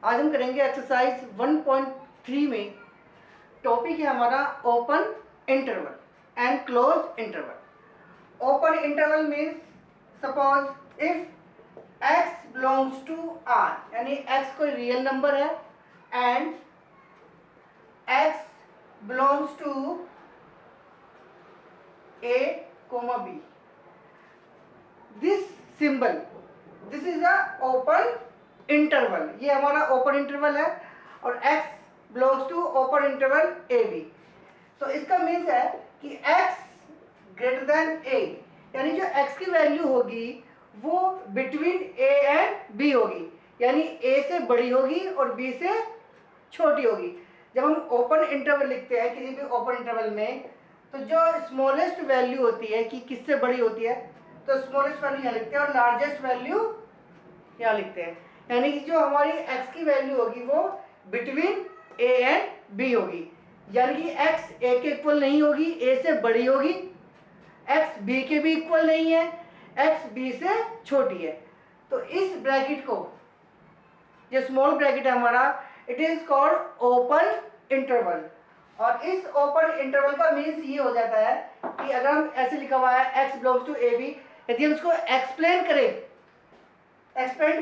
आज हम करेंगे एक्सरसाइज 1.3 में। टॉपिक है हमारा open interval and close interval. Open interval means suppose if x belongs to r, यानी x कोई रियल नंबर है and x belongs to a, b। This symbol, this is a open interval, ये हमारा open interval है और x belongs to open interval A B. तो इसका means है कि x ग्रेटर देन a, यानी जो x की वैल्यू होगी वो बिटवीन a एंड b होगी, यानी a से बड़ी होगी और b से छोटी होगी। जब हम ओपन इंटरवल लिखते हैं किसी भी ओपन इंटरवल में, तो जो स्मॉलेस्ट वैल्यू होती है कि किससे बड़ी होती है, तो स्मॉलेस्ट वैल्यू यहाँ लिखते हैं और लार्जेस्ट वैल्यू यहाँ लिखते हैं। यानी कि जो हमारी x की वैल्यू होगी वो बिटवीन a एंड b होगी, यानी कि x a के इक्वल नहीं होगी, a से बड़ी होगी, x b के भी इक्वल नहीं है, x b से छोटी है। तो इस ब्रैकेट को, जो स्मॉल ब्रैकेट है हमारा, it is called open interval. और इस ओपन इंटरवल का मीन्स ये हो जाता है कि अगर हम ऐसे लिखा हुआ है x belongs to A B, यदि हम उसको एक्सप्लेन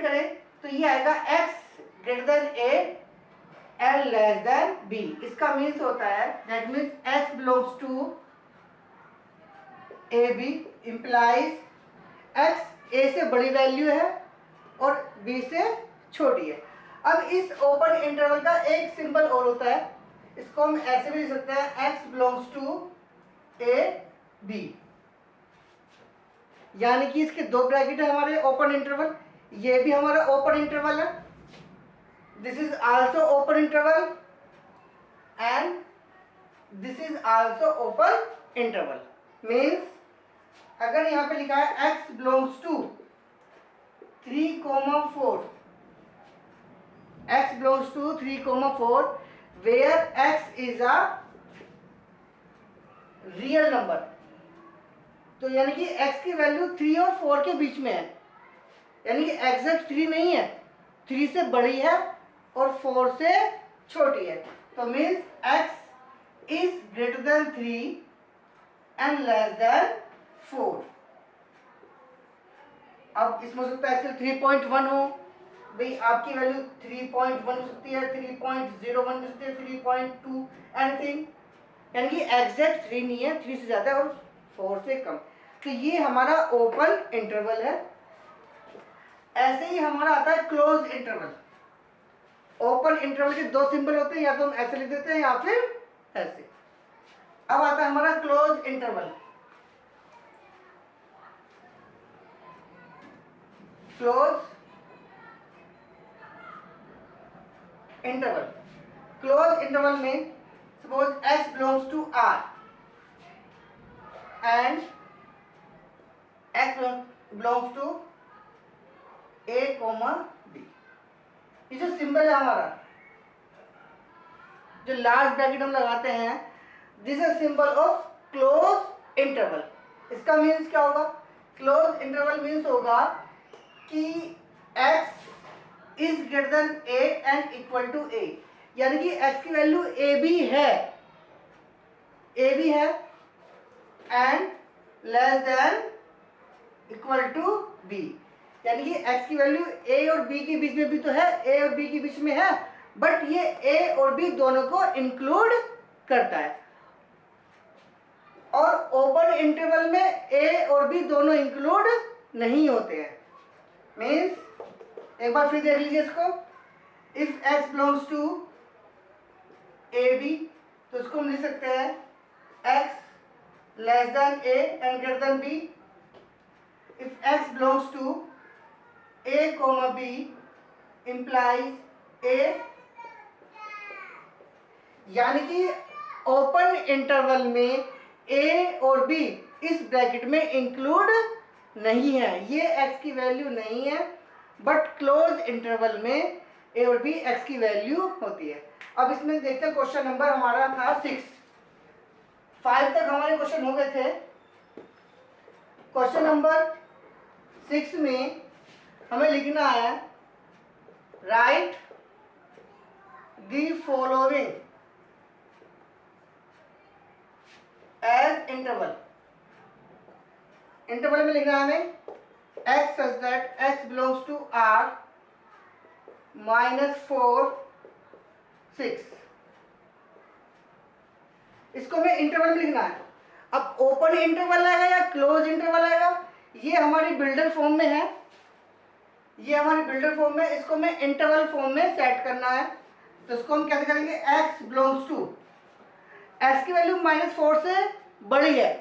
करें तो ये आएगा x greater than a and less than b। इसका मीन्स होता है that means x belongs to A B implies x a से बड़ी वैल्यू है और b से छोटी है। अब इस ओपन इंटरवल का एक सिंबल और होता है, इसको हम ऐसे भी लिख सकते हैं x belongs to A B, यानी कि इसके दो ब्रैकेट है हमारे ओपन इंटरवल, ये भी हमारा ओपन इंटरवल है, this is also open interval and this is also open interval. Means अगर यहाँ पे लिखा है x belongs to 3,4, x belongs to 3,4 where x is a real number, तो यानी कि x की वैल्यू 3 और 4 के बीच में है, यानी कि एग्जैक्ट 3 नहीं है, 3 से बड़ी है और 4 से छोटी है। तो means x is greater then 3 and less then 4। अब इसमें हो सकता है एक्चुअली 3.1 हो, भाई आपकी वैल्यू 3.1 हो सकती है, 3.01 हो सकती है, 3.2 एनीथिंग, यानी कि एग्जैक्ट 3 नहीं है, 3 से ज़्यादा और 4 से कम। तो ये हमारा ओपन इंटरवल है। ऐसे ही हमारा आता है क्लोज इंटरवल। ओपन इंटरवल के दो सिंबल होते हैं, या तो हम ऐसे लिख देते हैं या फिर ऐसे। अब आता है हमारा close interval. Close interval, close interval में suppose x belongs to r and x belongs to a, b। ये जो सिंबल है हमारा, जो लास्ट ब्रैकेट हम लगाते हैं, this is symbol of close interval. इसका मीन्स क्या होगा? क्लोज इंटरवल मीन्स होगा कि x is greater than a and equal to a, यानी कि x की वैल्यू a भी है and less than equal to b, यानी कि x की वैल्यू a और b के बीच में भी तो है, a और b के बीच में है, बट ये a और b दोनों को इंक्लूड करता है। और ओपन इंटरवल में a और b दोनों इंक्लूड नहीं होते हैं। मीन्स एक बार फिर देख लीजिए इसको, if x belongs to A B, तो उसको हम लिख सकते हैं x less than a and greater than b। If x belongs to a, b implies a, यानी कि ओपन इंटरवल में a और b इस ब्रैकेट में इंक्लूड नहीं है, ये x की वैल्यू नहीं है, बट क्लोज इंटरवल में a और b x की वैल्यू होती है। अब इसमें देखते हैं, क्वेश्चन नंबर हमारा था 6, 5 तक हमारे क्वेश्चन हो गए थे। क्वेश्चन नंबर 6 में हमें लिखना है write the following as interval. Interval में लिखना है हमें x such that x belongs to R -4 6। इसको हमें इंटरवल में लिखना है। अब ओपन इंटरवल आएगा या क्लोज इंटरवल आएगा, ये हमारी बिल्डर फॉर्म में है, ये हमारी बिल्डर फॉर्म में, इसको हमें इंटरवल फॉर्म में सेट करना है। तो इसको हम कैसे करेंगे, x बिलोंग्स टू, x की वैल्यू -4 से बड़ी है,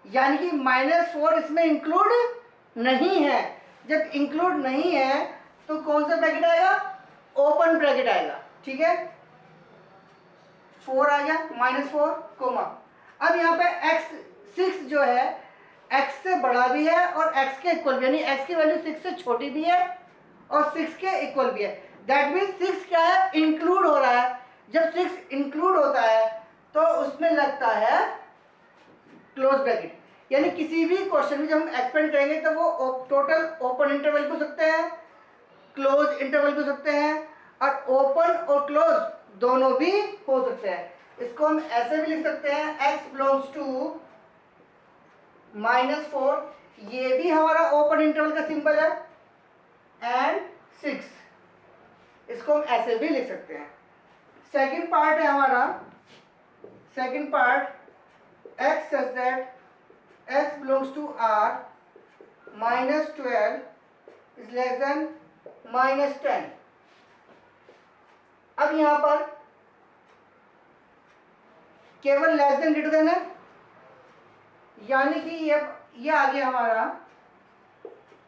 यानी कि -4 इसमें इंक्लूड नहीं है। जब इंक्लूड नहीं है तो कौन सा ब्रैकेट आएगा, ओपन ब्रैकेट आएगा। ठीक है, 4 आ गया, -4 कोमा। अब यहाँ पे x6 जो है x से बड़ा भी है और x के इक्वल भी, यानी x की वैल्यू 6 से छोटी भी है और 6 के इक्वल भी है। दैट मीन्स 6 क्या है, इंक्लूड हो रहा है। जब 6 इंक्लूड होता है तो उसमें लगता है क्लोज ब्रैकेट। यानी किसी भी क्वेश्चन में जब हम एक्सपेंड करेंगे तो वो टोटल ओपन इंटरवल भी हो सकते हैं, क्लोज इंटरवल भी हो सकते हैं, और ओपन और क्लोज दोनों भी हो सकते हैं। इसको हम ऐसे भी लिख सकते हैं, x बिलोंग्स टू -4, ये भी हमारा ओपन इंटरवल का सिंबल है, एंड 6, इसको हम ऐसे भी लिख सकते हैं। सेकंड पार्ट है हमारा, second part x such that x belongs to R -12 is less than -10। अब यहां पर केवल लेस देन ग्रेटर देन है, यानी कि ये आ गया हमारा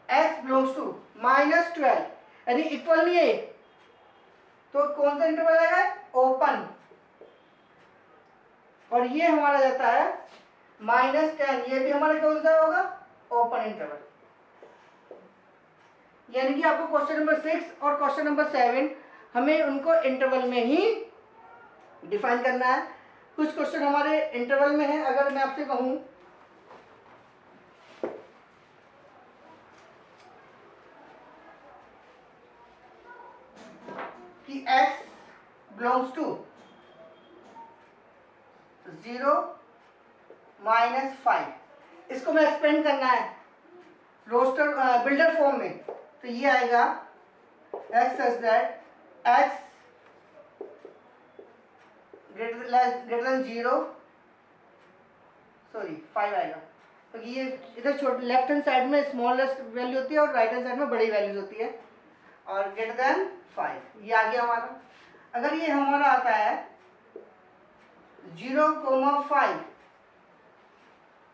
x बिलोंग्स टू -12, यानी इक्वल नहीं है, तो कौन सा इंटरवल आएगा, ओपन। और ये हमारा जाता है -10, ये भी हमारा कौन सा होगा, ओपन इंटरवल। यानी कि आपको क्वेश्चन नंबर 6 और क्वेश्चन नंबर 7 हमें उनको इंटरवल में ही डिफाइन करना है। कुछ क्वेश्चन हमारे इंटरवल में है। अगर मैं आपसे कहूं कि x बिलोंग्स टू 0 -5, इसको मैं एक्सपेंड करना है रोस्टर बिल्डर फॉर्म में, तो ये आएगा x such that x greater than 0, sorry 5 आएगा। तो ये इधर छोटे लेफ्ट हैंड साइड में स्मॉलेस्ट वैल्यू होती है और राइट हैंड साइड में बड़ी वैल्यूज होती है, और ग्रेटर देन 5 ये आ गया हमारा। अगर ये हमारा आता है 0,5,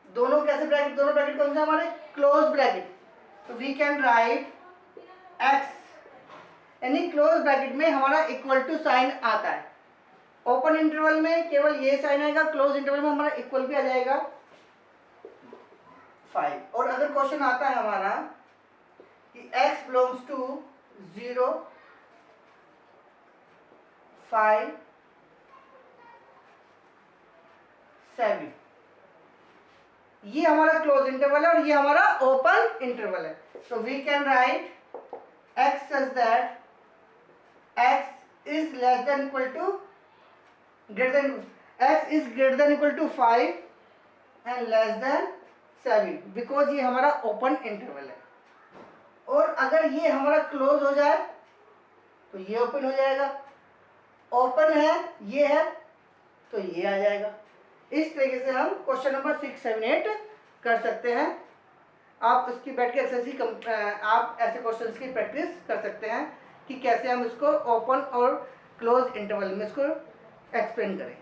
दोनों कैसे ब्रैकेट, दोनों ब्रैकेट कौन से हमारे, क्लोज ब्रैकेट, तो वी कैन राइट x, यानी क्लोज ब्रैकेट में हमारा इक्वल टू साइन आता है। ओपन इंटरवल में केवल ये साइन आएगा, क्लोज इंटरवल में हमारा इक्वल भी आ जाएगा 5। और अगर क्वेश्चन आता है हमारा कि x बिलोंग्स टू 0 5 7, ये हमारा क्लोज इंटरवल है और ये हमारा ओपन इंटरवल है। तो we can write x such that x is less than equal to greater than, x is greater than equal to 5 and less than 7, because ये हमारा ओपन इंटरवल है। और अगर ये हमारा क्लोज हो जाए तो ये ओपन हो जाएगा, ओपन है ये है तो ये आ जाएगा। इस तरीके से हम क्वेश्चन नंबर 6, 7, 8 कर सकते हैं। आप उसकी बैठ के एक्सरसाइज आप ऐसे क्वेश्चंस की प्रैक्टिस कर सकते हैं कि कैसे हम इसको ओपन और क्लोज इंटरवल में इसको एक्सप्लेन करें।